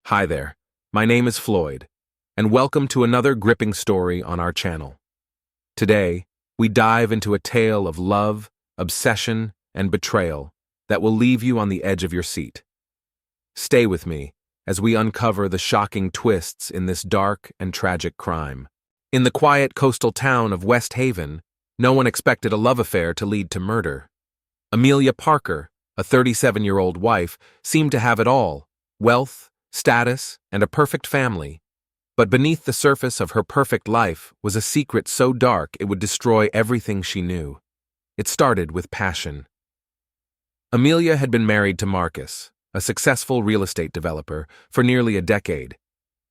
Hi there, my name is Floyd, and welcome to another gripping story on our channel. Today, we dive into a tale of love, obsession, and betrayal that will leave you on the edge of your seat. Stay with me as we uncover the shocking twists in this dark and tragic crime. In the quiet coastal town of West Haven, no one expected a love affair to lead to murder. Amelia Parker, a 37-year-old wife, seemed to have it all: wealth, status, and a perfect family. But beneath the surface of her perfect life was a secret so dark it would destroy everything she knew. It started with passion. Amelia had been married to Marcus, a successful real estate developer, for nearly a decade.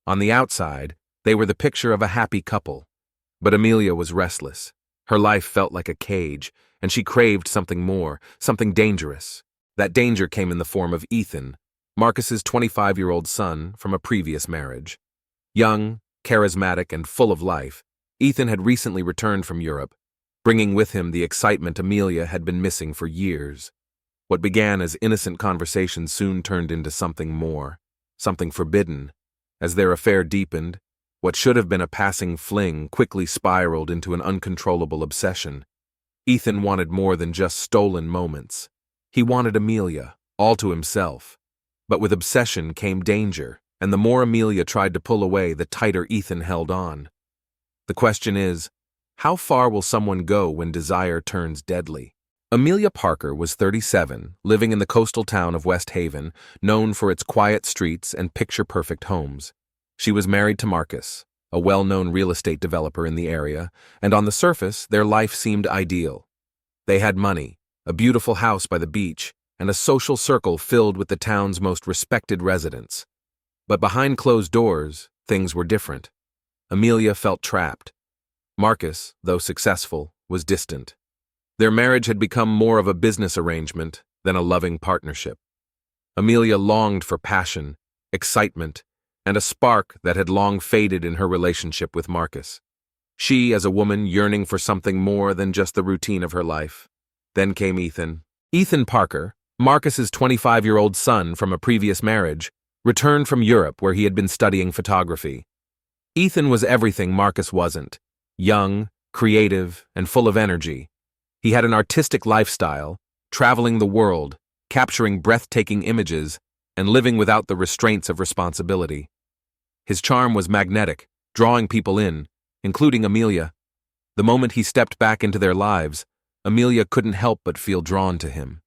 On the outside, they were the picture of a happy couple. But Amelia was restless. Her life felt like a cage, and she craved something more, something dangerous. That danger came in the form of Ethan, Marcus's 25-year-old son from a previous marriage. Young, charismatic, and full of life, Ethan had recently returned from Europe, bringing with him the excitement Amelia had been missing for years. What began as innocent conversations soon turned into something more, something forbidden. As their affair deepened, what should have been a passing fling quickly spiraled into an uncontrollable obsession. Ethan wanted more than just stolen moments. He wanted Amelia, all to himself. But with obsession came danger, and the more Amelia tried to pull away, the tighter Ethan held on. The question is, how far will someone go when desire turns deadly? Amelia Parker was 37, living in the coastal town of West Haven, known for its quiet streets and picture-perfect homes. She was married to Marcus, a well-known real estate developer in the area, and on the surface, their life seemed ideal. They had money, a beautiful house by the beach, and a social circle filled with the town's most respected residents. But behind closed doors, things were different. Amelia felt trapped. Marcus, though successful, was distant. Their marriage had become more of a business arrangement than a loving partnership. Amelia longed for passion, excitement, and a spark that had long faded in her relationship with Marcus. She, as a woman, yearning for something more than just the routine of her life. Then came Ethan. Ethan Parker, Marcus's 25-year-old son from a previous marriage, returned from Europe where he had been studying photography. Ethan was everything Marcus wasn't: young, creative, and full of energy. He had an artistic lifestyle, traveling the world, capturing breathtaking images, and living without the restraints of responsibility. His charm was magnetic, drawing people in, including Amelia. The moment he stepped back into their lives, Amelia couldn't help but feel drawn to him.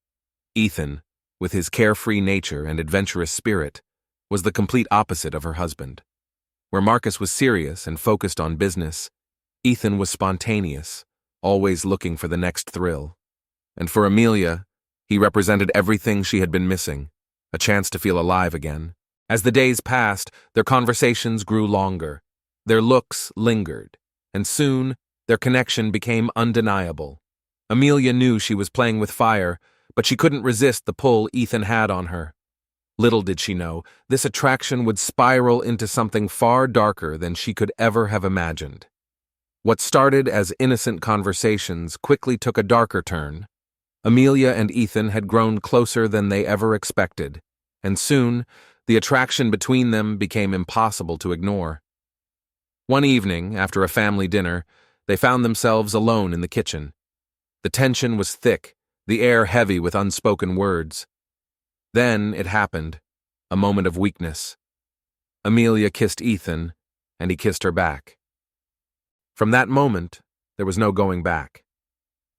Ethan, with his carefree nature and adventurous spirit, was the complete opposite of her husband. Where Marcus was serious and focused on business, Ethan was spontaneous, always looking for the next thrill. And for Amelia, he represented everything she had been missing, a chance to feel alive again. As the days passed, their conversations grew longer, their looks lingered, and soon their connection became undeniable. Amelia knew she was playing with fire, but she couldn't resist the pull Ethan had on her. Little did she know, this attraction would spiral into something far darker than she could ever have imagined. What started as innocent conversations quickly took a darker turn. Amelia and Ethan had grown closer than they ever expected, and soon, the attraction between them became impossible to ignore. One evening, after a family dinner, they found themselves alone in the kitchen. The tension was thick, the air heavy with unspoken words. Then it happened, a moment of weakness. Amelia kissed Ethan, and he kissed her back. From that moment, there was no going back.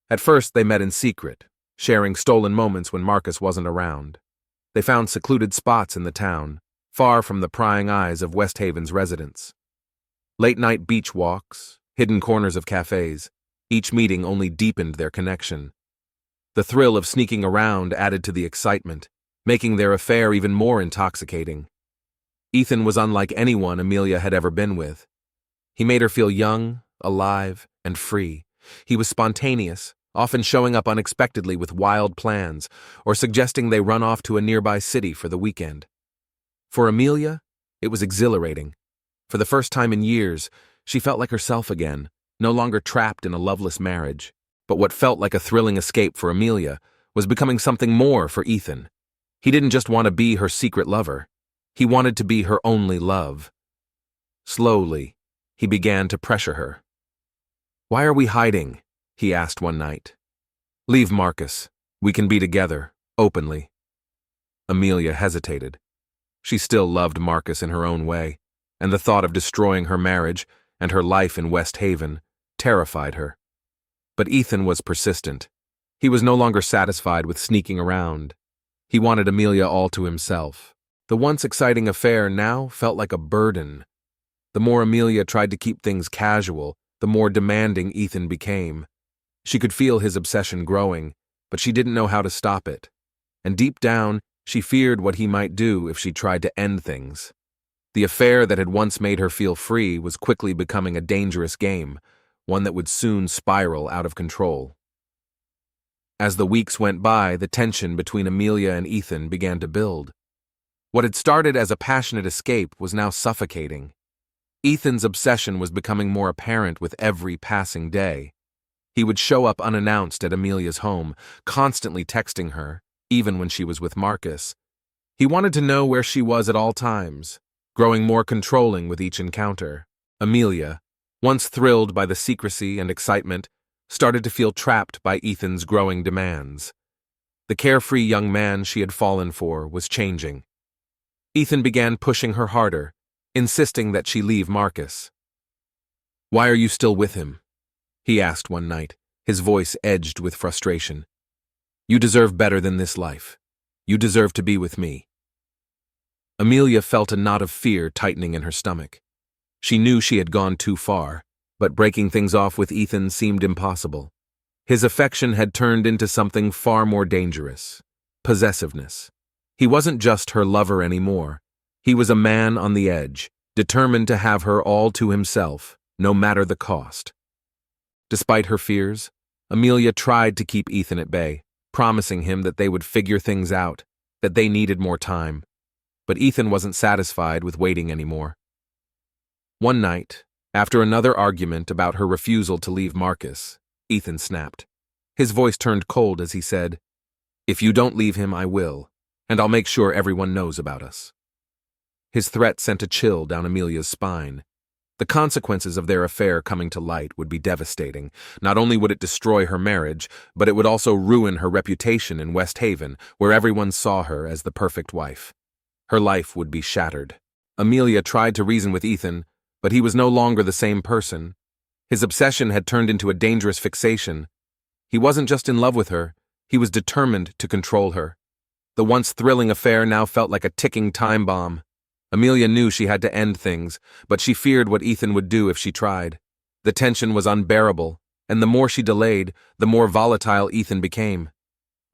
At first, they met in secret, sharing stolen moments when Marcus wasn't around. They found secluded spots in the town, far from the prying eyes of West Haven's residents. Late-night beach walks, hidden corners of cafes, each meeting only deepened their connection. The thrill of sneaking around added to the excitement, making their affair even more intoxicating. Ethan was unlike anyone Amelia had ever been with. He made her feel young, alive, and free. He was spontaneous, often showing up unexpectedly with wild plans, or suggesting they run off to a nearby city for the weekend. For Amelia, it was exhilarating. For the first time in years, she felt like herself again, no longer trapped in a loveless marriage. But what felt like a thrilling escape for Amelia was becoming something more for Ethan. He didn't just want to be her secret lover. He wanted to be her only love. Slowly, he began to pressure her. "Why are we hiding?" he asked one night. "Leave Marcus. We can be together, openly." Amelia hesitated. She still loved Marcus in her own way, and the thought of destroying her marriage and her life in West Haven terrified her. But Ethan was persistent. He was no longer satisfied with sneaking around. He wanted Amelia all to himself. The once exciting affair now felt like a burden. The more Amelia tried to keep things casual, the more demanding Ethan became. She could feel his obsession growing, but she didn't know how to stop it. And deep down, she feared what he might do if she tried to end things. The affair that had once made her feel free was quickly becoming a dangerous game, one that would soon spiral out of control. As the weeks went by, the tension between Amelia and Ethan began to build. What had started as a passionate escape was now suffocating. Ethan's obsession was becoming more apparent with every passing day. He would show up unannounced at Amelia's home, constantly texting her, even when she was with Marcus. He wanted to know where she was at all times, growing more controlling with each encounter. Amelia, once thrilled by the secrecy and excitement, started to feel trapped by Ethan's growing demands. The carefree young man she had fallen for was changing. Ethan began pushing her harder, insisting that she leave Marcus. "Why are you still with him?" he asked one night, his voice edged with frustration. "You deserve better than this life. You deserve to be with me." Amelia felt a knot of fear tightening in her stomach. She knew she had gone too far, but breaking things off with Ethan seemed impossible. His affection had turned into something far more dangerous: possessiveness. He wasn't just her lover anymore. He was a man on the edge, determined to have her all to himself, no matter the cost. Despite her fears, Amelia tried to keep Ethan at bay, promising him that they would figure things out, that they needed more time. But Ethan wasn't satisfied with waiting anymore. One night, after another argument about her refusal to leave Marcus, Ethan snapped. His voice turned cold as he said, "If you don't leave him, I will, and I'll make sure everyone knows about us." His threat sent a chill down Amelia's spine. The consequences of their affair coming to light would be devastating. Not only would it destroy her marriage, but it would also ruin her reputation in West Haven, where everyone saw her as the perfect wife. Her life would be shattered. Amelia tried to reason with Ethan, but he was no longer the same person. His obsession had turned into a dangerous fixation. He wasn't just in love with her, he was determined to control her. The once thrilling affair now felt like a ticking time bomb. Amelia knew she had to end things, but she feared what Ethan would do if she tried. The tension was unbearable, and the more she delayed, the more volatile Ethan became.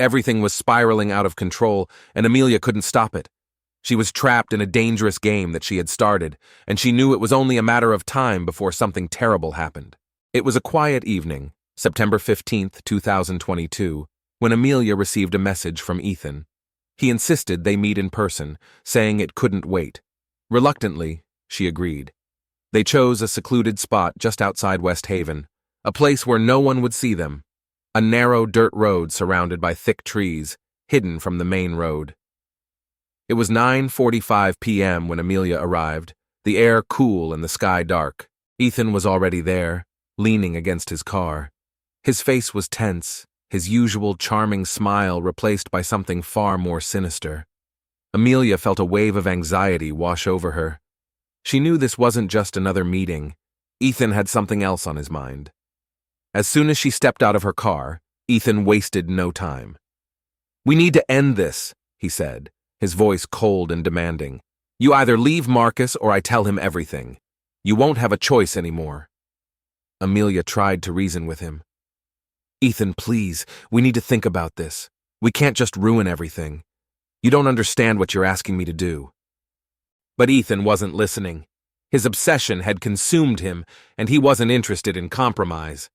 Everything was spiraling out of control, and Amelia couldn't stop it. She was trapped in a dangerous game that she had started, and she knew it was only a matter of time before something terrible happened. It was a quiet evening, September 15th, 2022, when Amelia received a message from Ethan. He insisted they meet in person, saying it couldn't wait. Reluctantly, she agreed. They chose a secluded spot just outside West Haven, a place where no one would see them. A narrow dirt road surrounded by thick trees, hidden from the main road. It was 9:45 p.m. when Amelia arrived, the air cool and the sky dark. Ethan was already there, leaning against his car. His face was tense, his usual charming smile replaced by something far more sinister. Amelia felt a wave of anxiety wash over her. She knew this wasn't just another meeting. Ethan had something else on his mind. As soon as she stepped out of her car, Ethan wasted no time. "We need to end this," he said, his voice cold and demanding. "You either leave Marcus or I tell him everything. You won't have a choice anymore." Amelia tried to reason with him. "Ethan, please, we need to think about this. We can't just ruin everything. You don't understand what you're asking me to do." But Ethan wasn't listening. His obsession had consumed him, and he wasn't interested in compromise.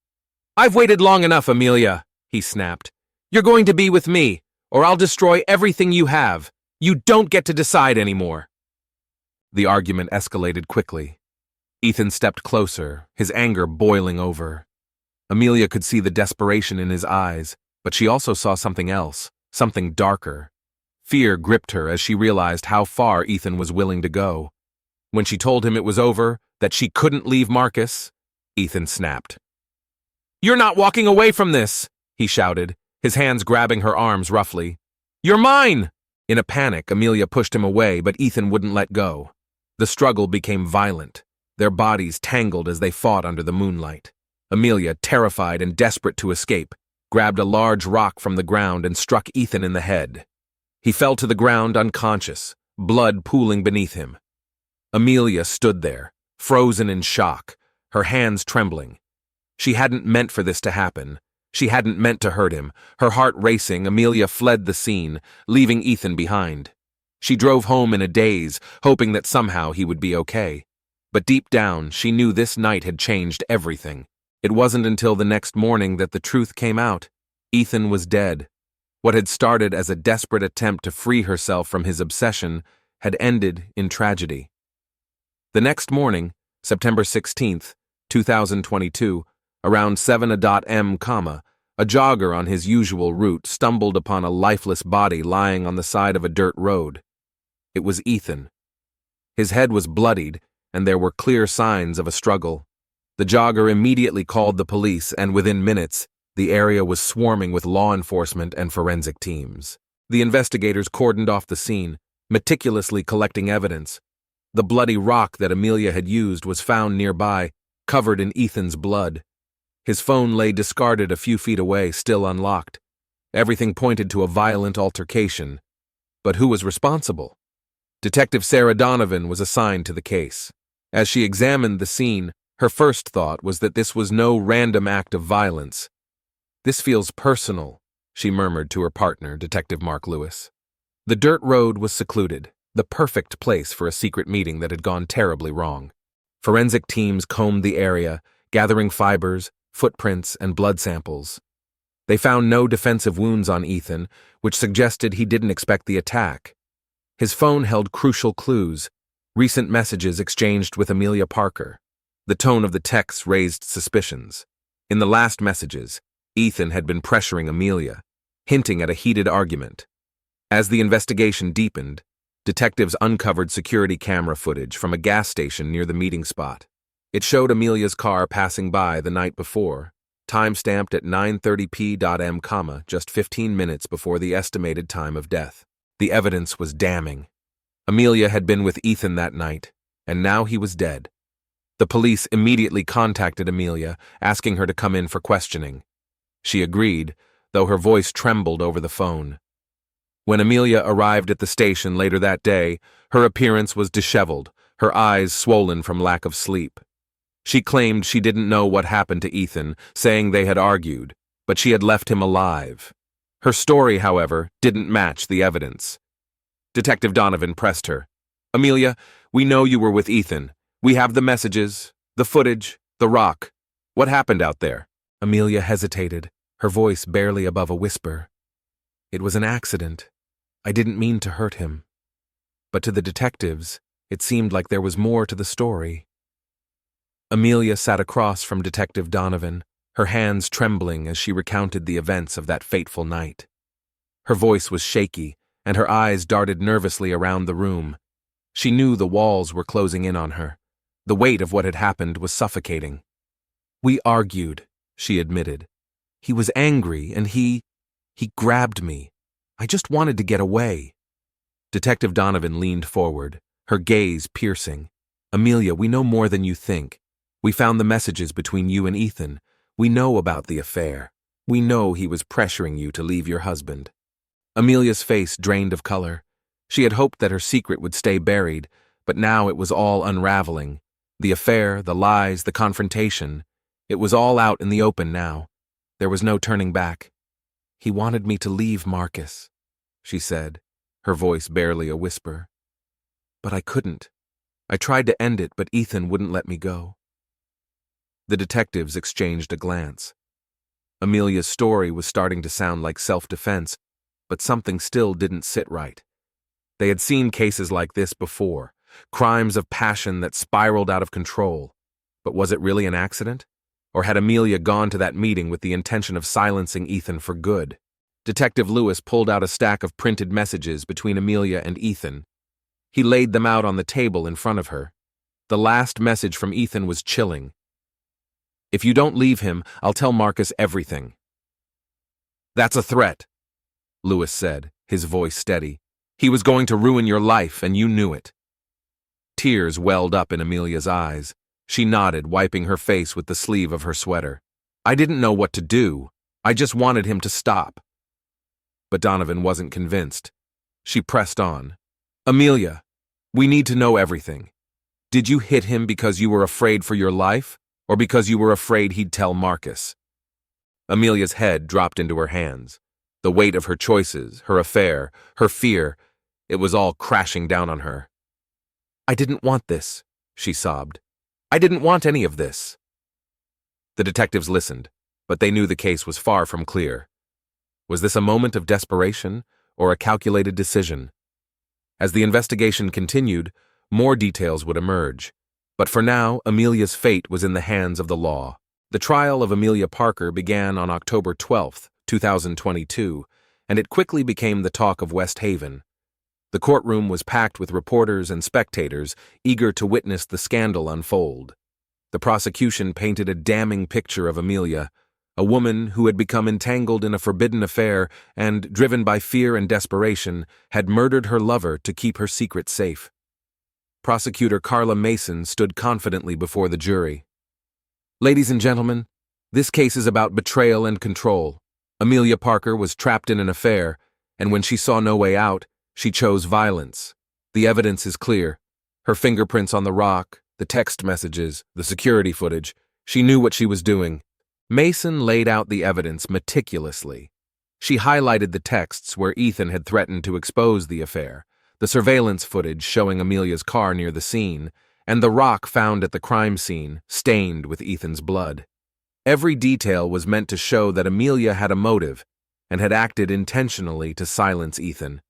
"I've waited long enough, Amelia," he snapped. "You're going to be with me, or I'll destroy everything you have. You don't get to decide anymore." The argument escalated quickly. Ethan stepped closer, his anger boiling over. Amelia could see the desperation in his eyes, but she also saw something else, something darker. Fear gripped her as she realized how far Ethan was willing to go. When she told him it was over, that she couldn't leave Marcus, Ethan snapped. "You're not walking away from this," he shouted, his hands grabbing her arms roughly. "You're mine!" In a panic, Amelia pushed him away, but Ethan wouldn't let go. The struggle became violent, their bodies tangled as they fought under the moonlight. Amelia, terrified and desperate to escape, grabbed a large rock from the ground and struck Ethan in the head. He fell to the ground unconscious, blood pooling beneath him. Amelia stood there, frozen in shock, her hands trembling. She hadn't meant for this to happen. She hadn't meant to hurt him. Her heart racing, Amelia fled the scene, leaving Ethan behind. She drove home in a daze, hoping that somehow he would be okay. But deep down, she knew this night had changed everything. It wasn't until the next morning that the truth came out. Ethan was dead. What had started as a desperate attempt to free herself from his obsession had ended in tragedy. The next morning, September 16th, 2022, around 7 a.m., a jogger on his usual route stumbled upon a lifeless body lying on the side of a dirt road. It was Ethan. His head was bloodied, and there were clear signs of a struggle. The jogger immediately called the police, and within minutes, the area was swarming with law enforcement and forensic teams. The investigators cordoned off the scene, meticulously collecting evidence. The bloody rock that Amelia had used was found nearby, covered in Ethan's blood. His phone lay discarded a few feet away, still unlocked. Everything pointed to a violent altercation. But who was responsible? Detective Sarah Donovan was assigned to the case. As she examined the scene, her first thought was that this was no random act of violence. "This feels personal," she murmured to her partner, Detective Mark Lewis. The dirt road was secluded, the perfect place for a secret meeting that had gone terribly wrong. Forensic teams combed the area, gathering fibers, footprints, and blood samples. They found no defensive wounds on Ethan, which suggested he didn't expect the attack. His phone held crucial clues, recent messages exchanged with Amelia Parker. The tone of the texts raised suspicions. In the last messages, Ethan had been pressuring Amelia, hinting at a heated argument. As the investigation deepened, detectives uncovered security camera footage from a gas station near the meeting spot. It showed Amelia's car passing by the night before, time-stamped at 9:30 p.m., just 15 minutes before the estimated time of death. The evidence was damning. Amelia had been with Ethan that night, and now he was dead. The police immediately contacted Amelia, asking her to come in for questioning. She agreed, though her voice trembled over the phone. When Amelia arrived at the station later that day, her appearance was disheveled, her eyes swollen from lack of sleep. She claimed she didn't know what happened to Ethan, saying they had argued, but she had left him alive. Her story, however, didn't match the evidence. Detective Donovan pressed her. "Amelia, we know you were with Ethan. We have the messages, the footage, the rock. What happened out there?" Amelia hesitated, her voice barely above a whisper. "It was an accident. I didn't mean to hurt him." But to the detectives, it seemed like there was more to the story. Amelia sat across from Detective Donovan, her hands trembling as she recounted the events of that fateful night. Her voice was shaky, and her eyes darted nervously around the room. She knew the walls were closing in on her. The weight of what had happened was suffocating. "We argued," she admitted. "He was angry, and he grabbed me. I just wanted to get away." Detective Donovan leaned forward, her gaze piercing. "Amelia, we know more than you think. We found the messages between you and Ethan. We know about the affair. We know he was pressuring you to leave your husband." Amelia's face drained of color. She had hoped that her secret would stay buried, but now it was all unraveling. The affair, the lies, the confrontation. It was all out in the open now. There was no turning back. "He wanted me to leave Marcus," she said, her voice barely a whisper. "But I couldn't. I tried to end it, but Ethan wouldn't let me go." The detectives exchanged a glance. Amelia's story was starting to sound like self-defense, but something still didn't sit right. They had seen cases like this before, crimes of passion that spiraled out of control. But was it really an accident? Or had Amelia gone to that meeting with the intention of silencing Ethan for good? Detective Lewis pulled out a stack of printed messages between Amelia and Ethan. He laid them out on the table in front of her. The last message from Ethan was chilling. "If you don't leave him, I'll tell Marcus everything." "That's a threat," Lewis said, his voice steady. "He was going to ruin your life, and you knew it." Tears welled up in Amelia's eyes. She nodded, wiping her face with the sleeve of her sweater. "I didn't know what to do. I just wanted him to stop." But Donovan wasn't convinced. She pressed on. "Amelia, we need to know everything. Did you hit him because you were afraid for your life, or because you were afraid he'd tell Marcus?" Amelia's head dropped into her hands. The weight of her choices, her affair, her fear, it was all crashing down on her. "I didn't want this," she sobbed. "I didn't want any of this." The detectives listened, but they knew the case was far from clear. Was this a moment of desperation, or a calculated decision? As the investigation continued, more details would emerge. But for now, Amelia's fate was in the hands of the law. The trial of Amelia Parker began on October 12, 2022, and it quickly became the talk of West Haven. The courtroom was packed with reporters and spectators eager to witness the scandal unfold. The prosecution painted a damning picture of Amelia, a woman who had become entangled in a forbidden affair and, driven by fear and desperation, had murdered her lover to keep her secret safe. Prosecutor Carla Mason stood confidently before the jury. "Ladies and gentlemen, this case is about betrayal and control. Amelia Parker was trapped in an affair, and when she saw no way out, she chose violence. The evidence is clear. Her fingerprints on the rock, the text messages, the security footage. She knew what she was doing." Mason laid out the evidence meticulously. She highlighted the texts where Ethan had threatened to expose the affair, the surveillance footage showing Amelia's car near the scene, and the rock found at the crime scene, stained with Ethan's blood. Every detail was meant to show that Amelia had a motive and had acted intentionally to silence Ethan.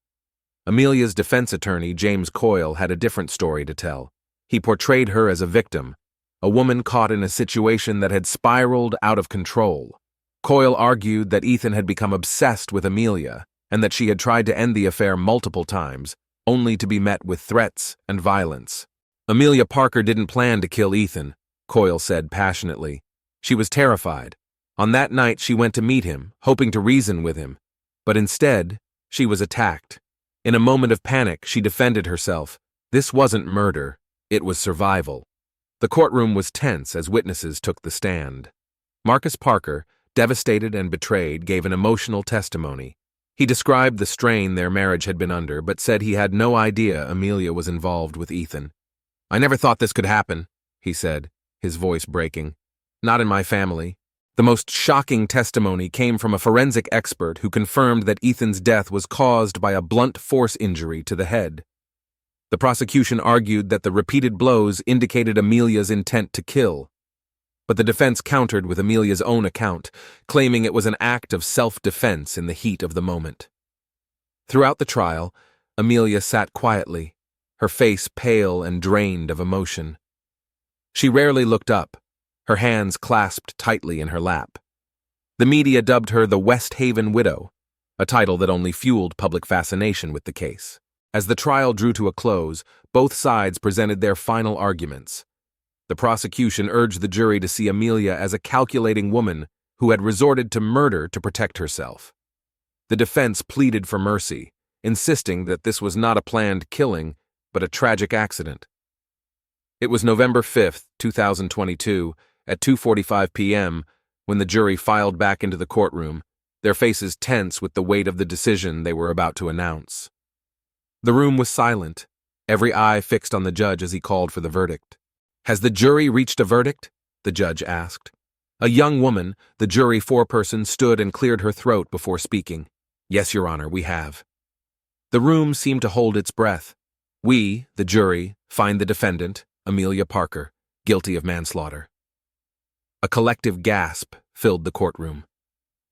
Amelia's defense attorney, James Coyle, had a different story to tell. He portrayed her as a victim, a woman caught in a situation that had spiraled out of control. Coyle argued that Ethan had become obsessed with Amelia and that she had tried to end the affair multiple times, only to be met with threats and violence. "Amelia Parker didn't plan to kill Ethan," Coyle said passionately. "She was terrified. On that night she went to meet him, hoping to reason with him. But instead, she was attacked. In a moment of panic, she defended herself. This wasn't murder, it was survival." The courtroom was tense as witnesses took the stand. Marcus Parker, devastated and betrayed, gave an emotional testimony. He described the strain their marriage had been under, but said he had no idea Amelia was involved with Ethan. "I never thought this could happen," he said, his voice breaking. "Not in my family." The most shocking testimony came from a forensic expert who confirmed that Ethan's death was caused by a blunt force injury to the head. The prosecution argued that the repeated blows indicated Amelia's intent to kill. But the defense countered with Amelia's own account, claiming it was an act of self-defense in the heat of the moment. Throughout the trial, Amelia sat quietly, her face pale and drained of emotion. She rarely looked up, her hands clasped tightly in her lap. The media dubbed her the West Haven Widow, a title that only fueled public fascination with the case. As the trial drew to a close, both sides presented their final arguments. The prosecution urged the jury to see Amelia as a calculating woman who had resorted to murder to protect herself. The defense pleaded for mercy, insisting that this was not a planned killing, but a tragic accident. It was November 5, 2022, at 2:45 p.m., when the jury filed back into the courtroom, their faces tense with the weight of the decision they were about to announce. The room was silent, every eye fixed on the judge as he called for the verdict. "Has the jury reached a verdict?" the judge asked. A young woman, the jury foreperson, stood and cleared her throat before speaking. "Yes, Your Honor, we have." The room seemed to hold its breath. "We, the jury, find the defendant, Amelia Parker, guilty of manslaughter." A collective gasp filled the courtroom.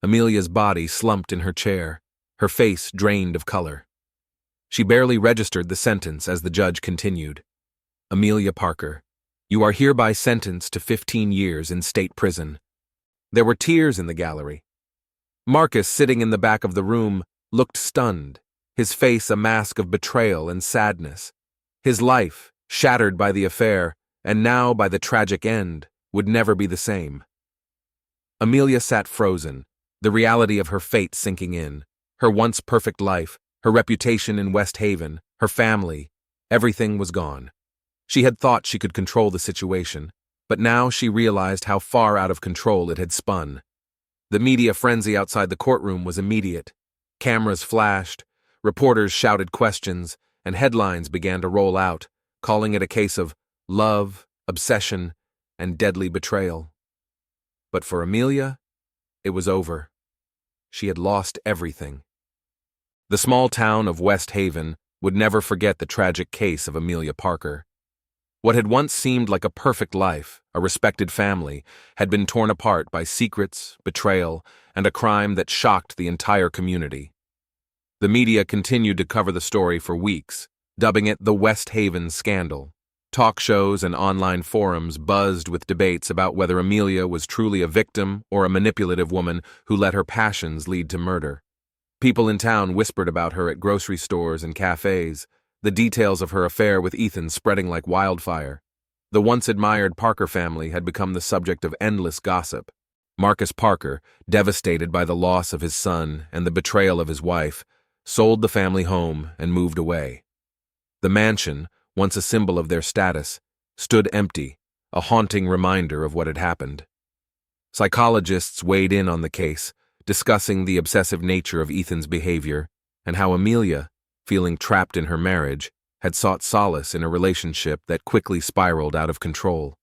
Amelia's body slumped in her chair, her face drained of color. She barely registered the sentence as the judge continued. "Amelia Parker, you are hereby sentenced to 15 years in state prison." There were tears in the gallery. Marcus, sitting in the back of the room, looked stunned, his face a mask of betrayal and sadness. His life, shattered by the affair, and now by the tragic end, would never be the same. Amelia sat frozen, the reality of her fate sinking in. Her once perfect life, her reputation in West Haven, her family, everything was gone. She had thought she could control the situation, but now she realized how far out of control it had spun. The media frenzy outside the courtroom was immediate. Cameras flashed, reporters shouted questions, and headlines began to roll out, calling it a case of love, obsession, and deadly betrayal. But for Amelia, it was over. She had lost everything. The small town of West Haven would never forget the tragic case of Amelia Parker. What had once seemed like a perfect life, a respected family, had been torn apart by secrets, betrayal, and a crime that shocked the entire community. The media continued to cover the story for weeks, dubbing it the West Haven scandal. Talk shows and online forums buzzed with debates about whether Amelia was truly a victim or a manipulative woman who let her passions lead to murder. People in town whispered about her at grocery stores and cafes, the details of her affair with Ethan spreading like wildfire. The once admired Parker family had become the subject of endless gossip. Marcus Parker, devastated by the loss of his son and the betrayal of his wife, sold the family home and moved away. The mansion, once a symbol of their status, stood empty, a haunting reminder of what had happened. Psychologists weighed in on the case, discussing the obsessive nature of Ethan's behavior and how Amelia, feeling trapped in her marriage, had sought solace in a relationship that quickly spiraled out of control.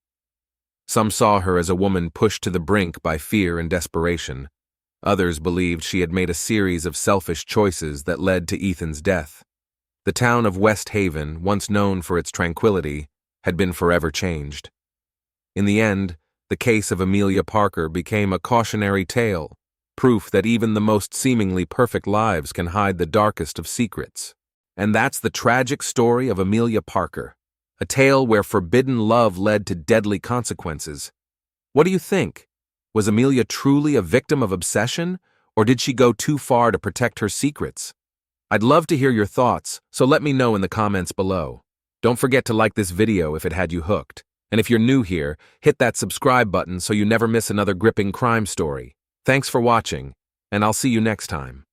Some saw her as a woman pushed to the brink by fear and desperation. Others believed she had made a series of selfish choices that led to Ethan's death. The town of West Haven, once known for its tranquility, had been forever changed. In the end, the case of Amelia Parker became a cautionary tale, proof that even the most seemingly perfect lives can hide the darkest of secrets. And that's the tragic story of Amelia Parker, a tale where forbidden love led to deadly consequences. What do you think? Was Amelia truly a victim of obsession, or did she go too far to protect her secrets? I'd love to hear your thoughts, so let me know in the comments below. Don't forget to like this video if it had you hooked. And if you're new here, hit that subscribe button so you never miss another gripping crime story. Thanks for watching, and I'll see you next time.